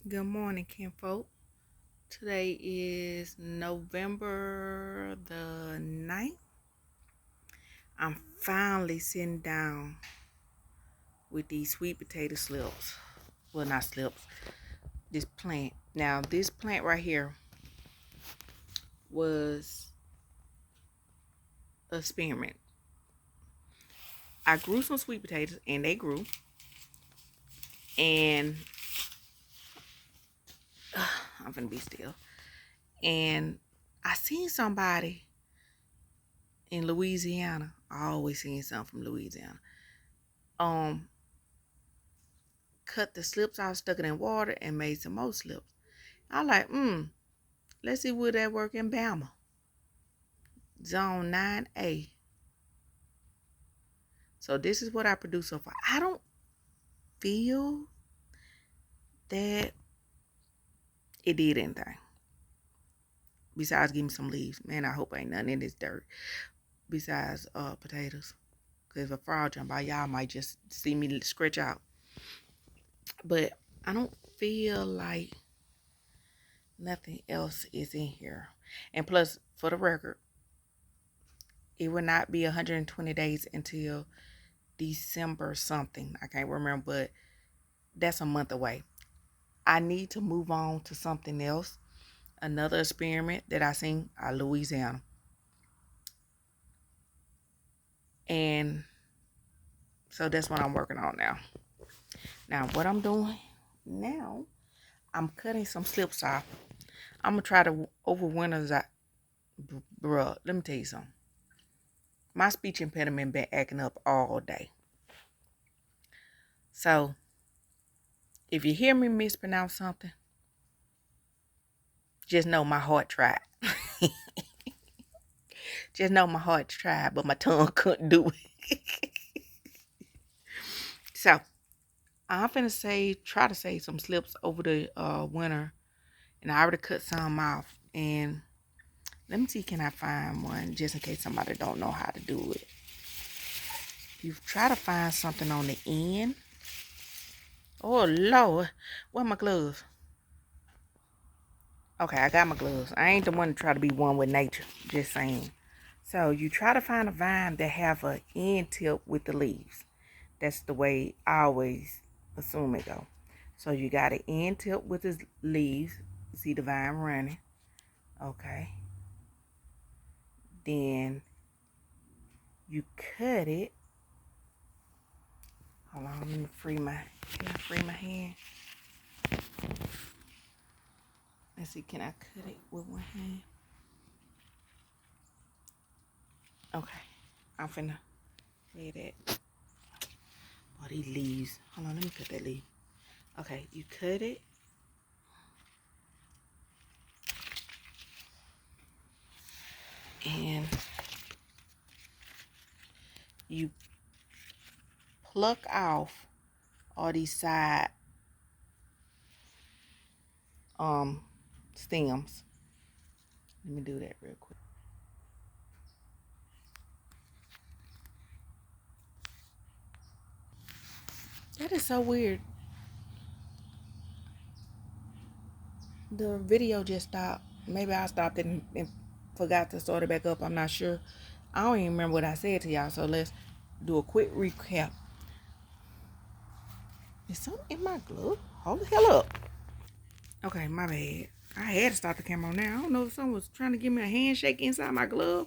Good morning, kinfolk. Today is November the 9th. I'm finally sitting down with these sweet potato slips. Well, not slips, this plant. Now, this plant right here was an experiment. I grew some sweet potatoes and they grew. And I'm gonna be still. And I seen somebody in Louisiana. I always seen something from Louisiana. Um, Cut the slips out, stuck it in water, and made some more slips. I like, let's see would that work in Bama. Zone 9A. So this is what I produced so far. I don't feel that it did anything. Besides giving me some leaves. Man, I hope ain't nothing in this dirt. Besides potatoes. Because if a frog jump by, y'all might just see me scratch out. But I don't feel like nothing else is in here. And plus, for the record, it will not be 120 days until December something. I can't remember, but that's a month away. I need to move on to something else. Another experiment that I seen at Louisiana. And so that's what I'm working on now. Now, what I'm doing now, I'm cutting some slips off. I'm going to try to overwinter that. Bruh, let me tell you something. My speech impediment been acting up all day. So, if you hear me mispronounce something, just know my heart tried. Just know my heart tried, but my tongue couldn't do it. So, I'm finna try to save some slips over the winter. And I already cut some off. And let me see, can I find one just in case somebody don't know how to do it. You try to find something on the end. Oh, Lord. Where my gloves? Okay, I got my gloves. I ain't the one to try to be one with nature. Just saying. So, you try to find a vine that have an end tip with the leaves. That's the way I always assume it go. So you got an end tip with the leaves. See the vine running. Okay. Then you cut it. Hold on, let me can I free my hand? Let's see, can I cut it with one hand? Okay. I'm finna lay that. Oh, these leaves. Hold on, let me cut that leaf. Okay, you cut it. And you pluck off all these side stems. Let me do that real quick. That is so weird. The video just stopped. Maybe I stopped it and forgot to start it back up. I'm not sure. I don't even remember what I said to y'all. So let's do a quick recap. Is something in my glove? Hold the hell up. Okay, my bad. I had to start the camera on now. I don't know if someone was trying to give me a handshake inside my glove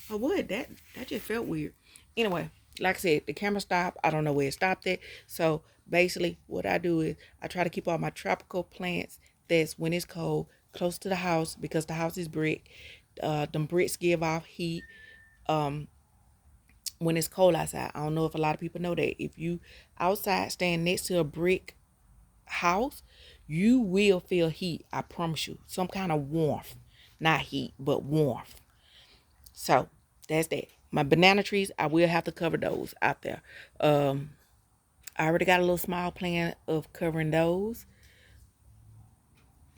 or what. That just felt weird. Anyway, like I said, the camera stopped. I don't know where it stopped at. So basically what I do is I try to keep all my tropical plants that's when it's cold close to the house because the house is brick. Them bricks give off heat when it's cold outside. I don't know if a lot of people know that. If you outside stand next to a brick house, you will feel heat. I promise you. Some kind of warmth. Not heat, but warmth. So that's that. My banana trees, I will have to cover those out there. I already got a little small plan of covering those.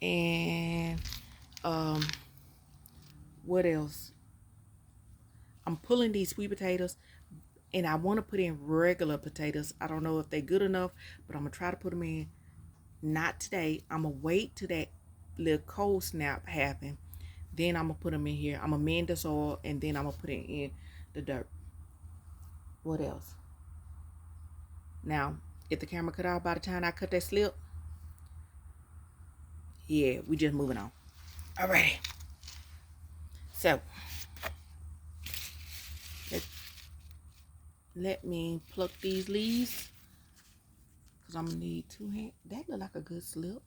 And what else? I'm pulling these sweet potatoes and I want to put in regular potatoes. I don't know if they're good enough, but I'm going to try to put them in Not today. I'm going to wait till that little cold snap happen. Then I'm going to put them in here. I'm going to mend the soil, and then I'm going to put it in the dirt. What else? Now, if the camera cut off by the time I cut that slip, yeah, we just moving on. Alrighty. So, let me pluck these leaves. Because I'm going to need 2 hands. That look like a good slip.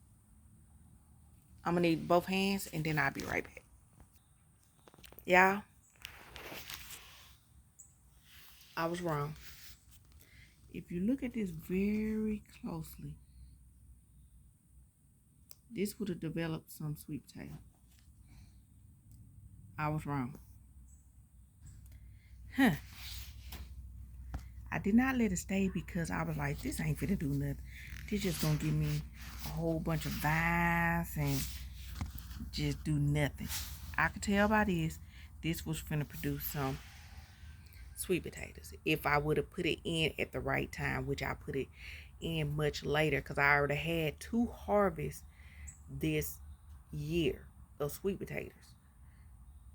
I'm going to need both hands, and then I'll be right back. Y'all, I was wrong. If you look at this very closely, this would have developed some sweet potato. I was wrong. Huh. I did not let it stay because I was like, this ain't finna do nothing. This just gonna give me a whole bunch of vines and just do nothing. I could tell by this was finna produce some sweet potatoes. If I would have put it in at the right time, which I put it in much later because I already had 2 harvests this year of sweet potatoes.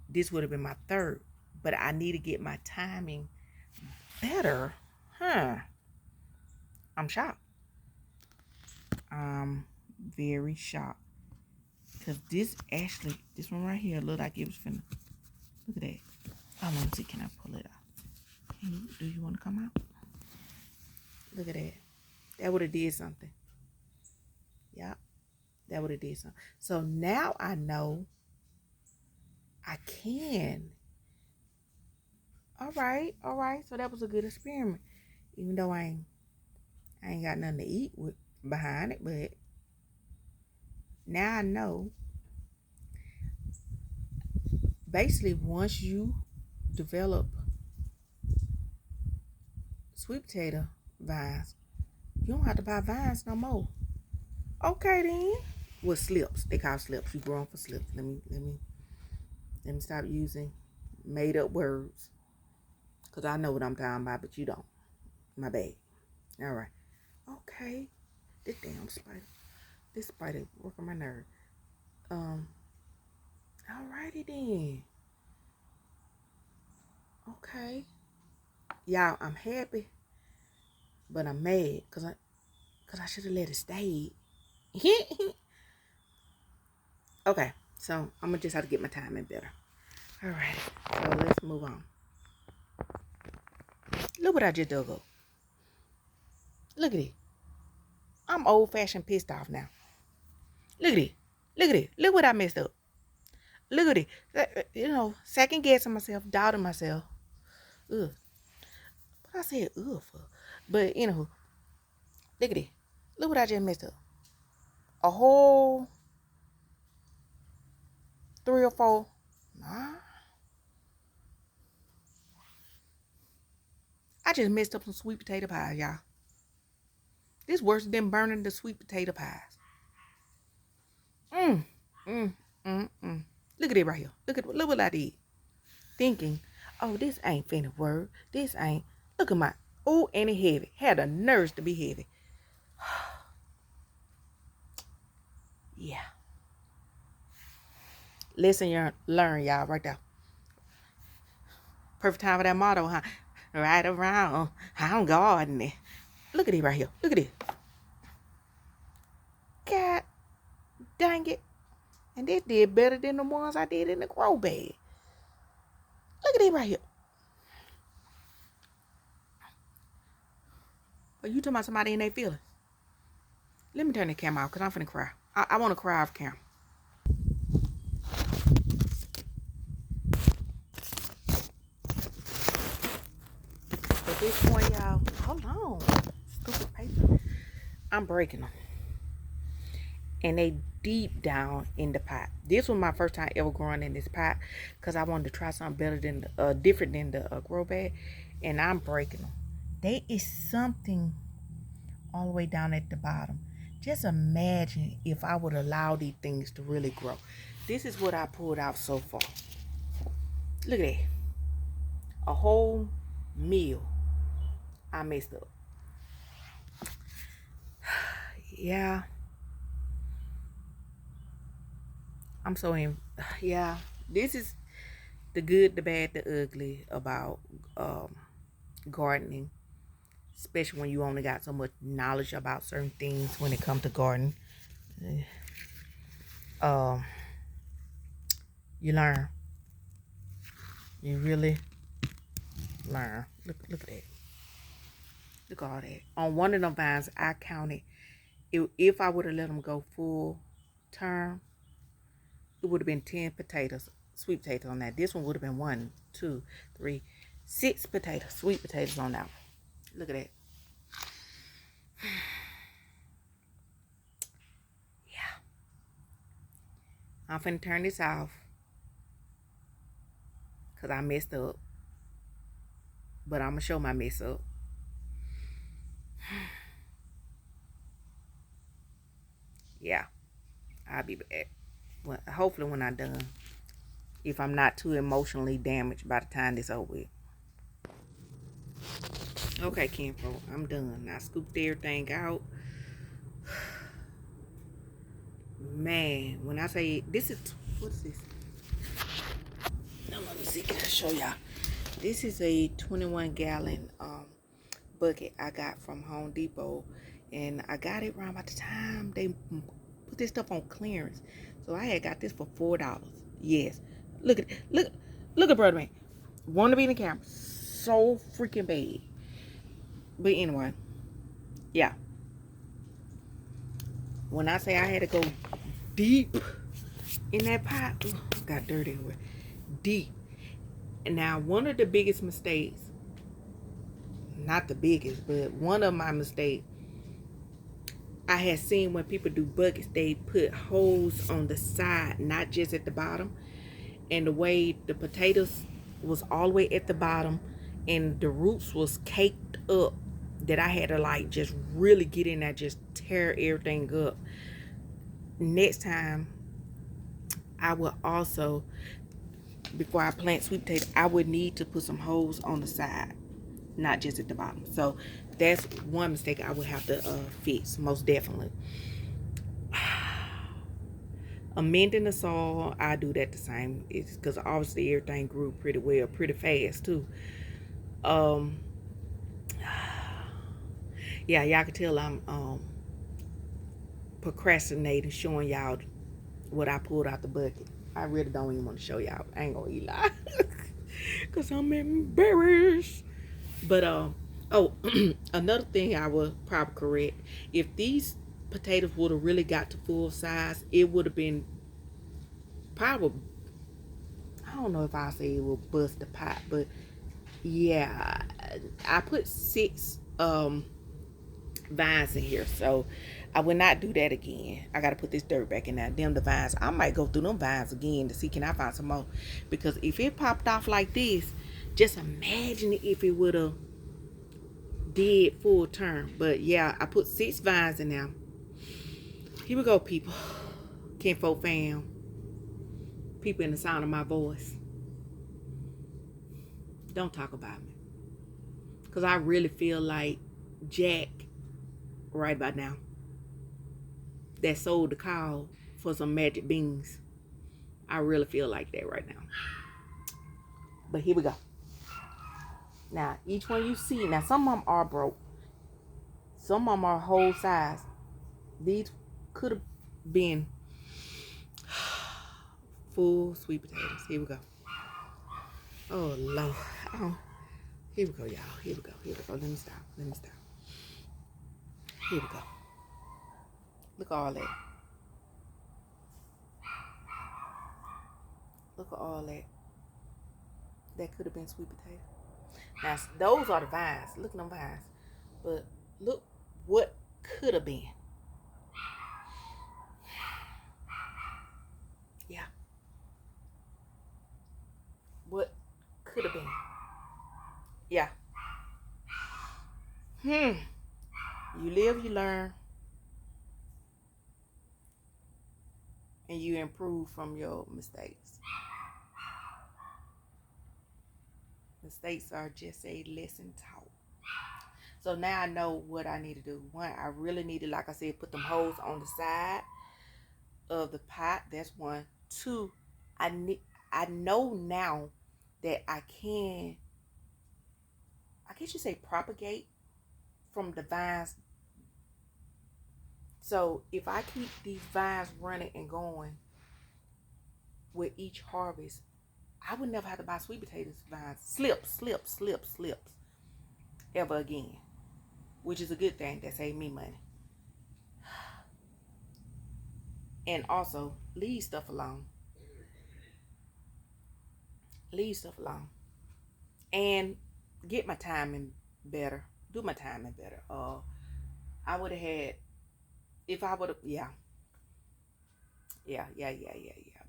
This would have been my 3rd, but I need to get my timing better. I'm shocked. I'm very shocked because this one right here look like it was finna. Look at that. Oh, let me see. Can I pull it out? Do you want to come out? Look at that. That would have did something. Yep. That would have did something. So now I know I can. All right. So that was a good experiment. Even though I ain't got nothing to eat with behind it, but now I know. Basically, once you develop sweet potato vines, you don't have to buy vines no more. Okay then. With slips. They call slips. You grow them for slips. Let me stop using made up words. Cause I know what I'm talking about, but you don't. My bad. Alright. Okay. This damn spider. This spider working my nerve. Alrighty then. Okay. Y'all, I'm happy. But I'm mad. Cause I should have let it stay. Okay. So I'm gonna just have to get my timing better. Alright. So let's move on. Look what I just dug up. Look at it. I'm old-fashioned pissed off now. Look at it. Look at it. Look what I messed up. Look at it. Second guessing myself, doubting myself. Ugh. What I said ugh for? But, look at it. Look what I just messed up. A whole 3 or 4. Nah. I just messed up some sweet potato pies, y'all. This worse than burning the sweet potato pies. Look at it right here. Look what I did. Thinking, oh, this ain't finna work. This ain't. Look at my. Oh, and it heavy. Had the nerves to be heavy. Yeah. Listen, learn, y'all, right there. Perfect time for that motto, huh? Right around. I'm gardening. Look at it right here. Look at it. God dang it. And this did better than the ones I did in the grow bed. Look at it right here. Are you talking about somebody in their feelings? Let me turn the camera off because I'm finna cry. I want to cry off camera. At this point, y'all, hold on. Stupid paper. I'm breaking them. And they deep down in the pot. This was my first time ever growing in this pot because I wanted to try something better than different than the grow bag, and I'm breaking them. There is something all the way down at the bottom. Just imagine if I would allow these things to really grow. This is what I pulled out so far. Look at that. A whole meal. I messed up. Yeah. I'm so in. Yeah, this is the good, the bad, the ugly about um, gardening, especially when you only got so much knowledge about certain things when it comes to gardening. Um, you learn. You really learn. Look at that. Look at all that. On one of them vines, I counted. If I would have let them go full term, it would have been 10 potatoes, sweet potatoes on that. This one would have been 1, 2, 3, 6 potatoes, sweet potatoes on that one. Look at that. Yeah. I'm finna turn this off because I messed up. But I'm going to show my mess up. Yeah. I'll be back. Well, hopefully when I'm done. If I'm not too emotionally damaged by the time this over with. Okay, Kenfro, I'm done. I scooped everything out. Man, when I say this is, what's this? Now let me see, can I show y'all? This is a 21-gallon bucket I got from Home Depot, and I got it around by the time they put this stuff on clearance. So I had got this for $4. Yes, look at look at brother man. Want to be in the camera so freaking bad, but anyway, yeah. When I say I had to go deep in that pot, ooh, got dirty everywhere. Deep. And now one of the biggest mistakes, not the biggest, but one of my mistakes, I had seen when people do buckets, they put holes on the side, not just at the bottom. And the way the potatoes was all the way at the bottom and the roots was caked up, that I had to like just really get in there, just tear everything up. Next time, I will also, before I plant sweet potatoes, I would need to put some holes on the side, not just at the bottom. So that's one mistake I would have to fix, most definitely. Amending the soil, I do that the same. It's because obviously everything grew pretty well, pretty fast too. Yeah, y'all can tell I'm procrastinating, showing y'all what I pulled out the bucket. I really don't even want to show y'all. I ain't gonna lie, cause I'm embarrassed. But oh, another thing I would probably correct, if these potatoes would have really got to full size, it would have been probably, I don't know if I say it will bust the pot, but yeah, I put 6 vines in here, so I will not do that again. I gotta put this dirt back in there. Them the vines, I might go through them vines again to see can I find some more, because if it popped off like this, just imagine if it would have did full term. But yeah, I put 6 vines in there. Here we go, people. Kinfolk fam, people in the sound of my voice, don't talk about me, because I really feel like Jack right about now that sold the cow for some magic beans. I really feel like that right now. But here we go. Now, each one you see, now some of them are broke. Some of them are whole size. These could have been full sweet potatoes. Here we go. Oh, Lord. Oh, here we go, y'all. Here we go. Here we go. Let me stop. Let me stop. Here we go. Look at all that. Look at all that. That could have been sweet potato. Now, those are the vines. Look at them vines. But look what could have been. Yeah. What could have been. Yeah. You live, you learn, and you improve from your mistakes. Mistakes are just a lesson taught. So now I know what I need to do. One, I really need to, like I said, put them holes on the side of the pot. That's one. to, I know now that I can, I guess you say, propagate from the vines. So if I keep these vines running and going with each harvest, I would never have to buy sweet potatoes vines. Slips ever again. Which is a good thing. That saved me money. And also, leave stuff alone. Leave stuff alone. And get my timing better. Do my timing better. I would have had, if I would have, yeah.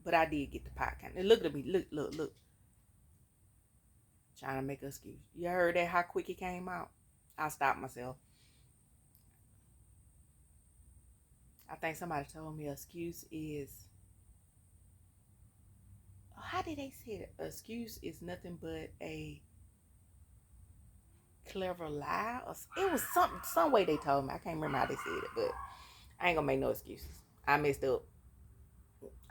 But I did get the pot kind. And look at me. Look. Trying to make an excuse. You heard that, how quick it came out? I stopped myself. I think somebody told me excuse is, how did they say it? Excuse is nothing but a clever lie. Or it was some way they told me. I can't remember how they said it, but I ain't gonna make no excuses. I messed up.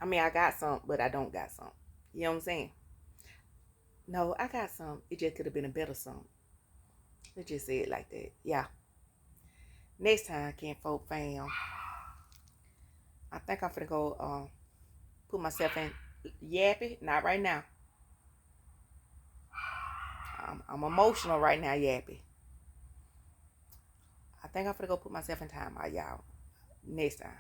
I mean, I got some, but I don't got some. You know what I'm saying? No, I got some. It just could have been a better some. Let's just say it like that. Yeah. Next time, Kinfolk fam, I think I'm finna go put myself in Yappy. Not right now. I'm emotional right now, Yappy. I think I'm finna go put myself in time out, y'all. Next time.